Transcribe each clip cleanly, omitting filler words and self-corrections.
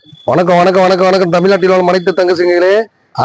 வணக்கம் வணக்கம் வணக்கம் வணக்கம் தமிழ்நாட்டில் உள்ள அனைத்து தங்கச்சிங்களே,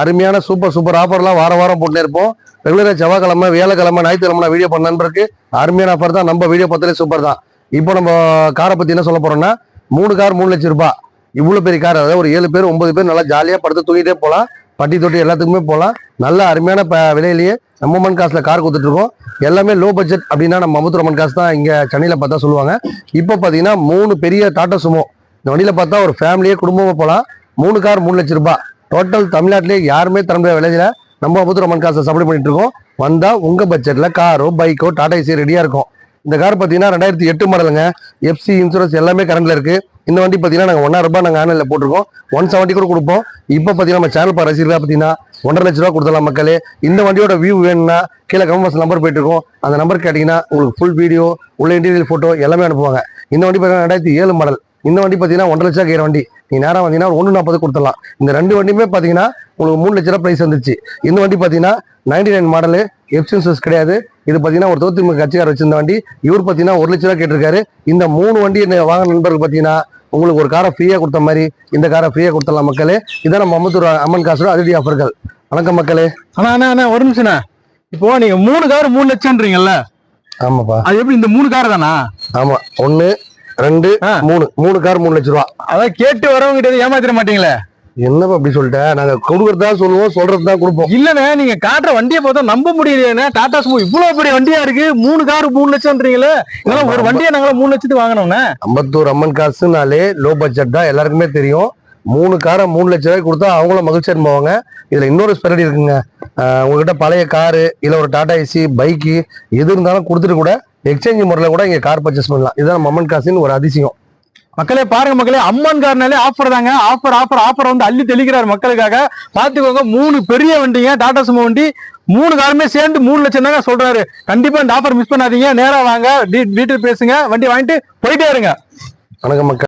அருமையான சூப்பர் ஆஃபர்லாம் வாரம் போட்டு இருப்போம். ரெகுலரா செவ்வாய்க்கிழமை, வியாழக்கிழமை, ஞாயிற்றுக்கிழமை வீடியோ பண்ண நண்பருக்கு அருமையான ஆஃபர் தான். நம்ம வீடியோ பார்த்தாலே சூப்பர் தான். இப்போ நம்ம காரை பத்தி என்ன சொல்ல போறோம்னா, 3 கார் 3 லட்சம் ரூபாய். இவ்வளவு பெரிய கார், அதாவது ஒரு 7 பேர் 9 பேர் நல்லா ஜாலியா படுத்து தூங்கிட்டே போகலாம். பட்டி தொட்டி எல்லாத்துக்குமே போகலாம். நல்ல அருமையான விலையிலேயே நம்ம அம்மன் காசுல கார் கொடுத்துட்டு இருக்கோம். எல்லாமே லோ பட்ஜெட் அப்படின்னா நம்ம அமுத்து அம்மன் காசு தான் இங்க சென்னையில பார்த்தா சொல்லுவாங்க. இப்போ பாத்தீங்கன்னா 3 பெரிய டாடா சுமோ இந்த வண்டியில பார்த்தா ஒரு ஃபேமிலியே குடும்பமா போகலாம். 3 கார் 3 லட்சம் ரூபாய். டோட்டல் தமிழ்நாட்டிலேயே யாருமே தர முடியாத விலையில நம்ம அமுத்து அம்மன் காசை சப்ளை பண்ணிட்டு இருக்கோம். வந்தா உங்க பட்ஜெட்ல காரோ பைக்கோ டாடா ஏசி ரெடியா இருக்கும். இந்த கார் பார்த்தீங்கன்னா 2008 மாடலுங்க. எஃப்சி இன்சூரன்ஸ் எல்லாமே கரண்ட்ல இருக்கு. இந்த வண்டி பார்த்தீங்கன்னா நாங்கள் 1,000 ரூபாய் நாங்கள் ஆன்லைனில் போட்டிருக்கோம். 170 கூட கொடுப்போம். இப்போ பார்த்தீங்கன்னா நம்ம சேனல் ரசிகர்களாக பார்த்தீங்கன்னா 1,50,000 லட்ச ரூபா கொடுத்தலாம் மக்களே. இந்த வண்டியோட வியூ வேணும்னா கீழே கமெண்ட்ஸ் நம்பர் போயிட்டு இருக்கோம். அந்த நம்பர் கேட்டிங்கன்னா உங்களுக்கு ஃபுல் வீடியோ உள்ள இன்டீரியல் ஃபோட்டோ எல்லாமே அனுப்புவாங்க. இந்த வண்டி பார்த்தீங்கன்னா 2007 மாடல். இந்த வண்டி பார்த்தீங்கன்னா 1,50,000 கேட்குற வண்டி. நீ நேரம் வந்தீங்கன்னா 1,40 கொடுத்துடலாம். இந்த 2 வண்டியுமே பார்த்தீங்கன்னா உங்களுக்கு 3 லட்ச ரூபா பிரைஸ் வந்துச்சு. இந்த வண்டி பார்த்தீங்கன்னா 99 மாடலு, எஃப்சி இன்சூரன்ஸ் கிடையாது. இது பார்த்தீங்கன்னா ஒரு 93 கட்சிக்கார வச்சிருந்த வண்டி. இவர் பார்த்தீங்கன்னா 1 லட்ச ரூபா கேட்டிருக்காரு. இந்த 3 வண்டி வாங்க நண்பர்கள் பார்த்தீங்கன்னா உங்களுக்கு ஒரு காரை ஃப்ரீயா கொடுத்த மாதிரி இந்த காரை ஃப்ரீயா கொடுத்துடலாம் மக்களே. இதான் நம்ம அம்மன் காசோட அதிரடி ஆஃபர்கள். வணக்கம் மக்களே. ஆனா ஒரு நிமிஷம்ண்ணா, இப்போ நீங்க 3 கார் 3 லட்சம்ன்றீங்கல்ல? ஆமாப்பா. அது எப்படி இந்த 3 கார் தானா? ஆமா, 1 2 3 கார் 3 லட்ச ரூபா. அதான் கேட்டு வரவங்க கிட்ட ஏமாத்திர மாட்டீங்களே? என்னப்பா அப்படி சொல்லிட்டேன்? நாங்க கொடுக்கறதா சொல்லுவோம், சொல்றதுதான் கொடுப்போம். இல்லண்ணே, நீங்க காட்டுற வண்டியை பார்த்தா நம்ப முடியலையே. டாடா சுமோ இவ்வளவு பெரிய வண்டியா இருக்கு, 3 கார் 3 லட்சம்ன்றீங்களே? இதெல்லாம் ஒரு வண்டியை நாங்கள 3 லட்சத்துக்கு வாங்கணும்ண்ணே. அம்பத்தூர் அம்மன் காசுனாலே லோ பட்ஜெட் தான், எல்லாருக்குமே தெரியும். 3 காரை 3 லட்ச ரூபாய்க்கு கொடுத்தா அவங்களும் மகிழ்ச்சி அனுபவாங்க. இதுல இன்னொரு ஸ்பெரடி இருக்குங்க. உங்ககிட்ட பழைய காரு இல்ல ஒரு டாடா ஏசி பைக்கு எது இருந்தாலும் கொடுத்துட்டு கூட எக்ஸ்சேஞ்ச் முறையில கூட இங்க கார் பர்ச்சேஸ் பண்ணலாம். இதுதான் அம்மன் காசின் ஒரு அதிசயம். மக்களே பாருங்க மக்களே, அம்மன் கார்னாலே ஆஃபர் தாங்க. ஆஃபர் வந்து அள்ளி தெளிக்கிறாரு மக்களுக்காக. பாத்துக்கோங்க, 3 பெரிய வண்டிங்க, டாடா சுமோ வண்டி. 3 காருமே சேர்ந்து 3 லட்சம் தாங்க சொல்றாரு. கண்டிப்பா இந்த ஆஃபர் மிஸ் பண்ணாதீங்க. நேரா வாங்க, டீட்டெயில் பேசுங்க, வண்டி வாங்கிட்டு போயிட்டே இருங்க. வணக்கம் மக்கள்.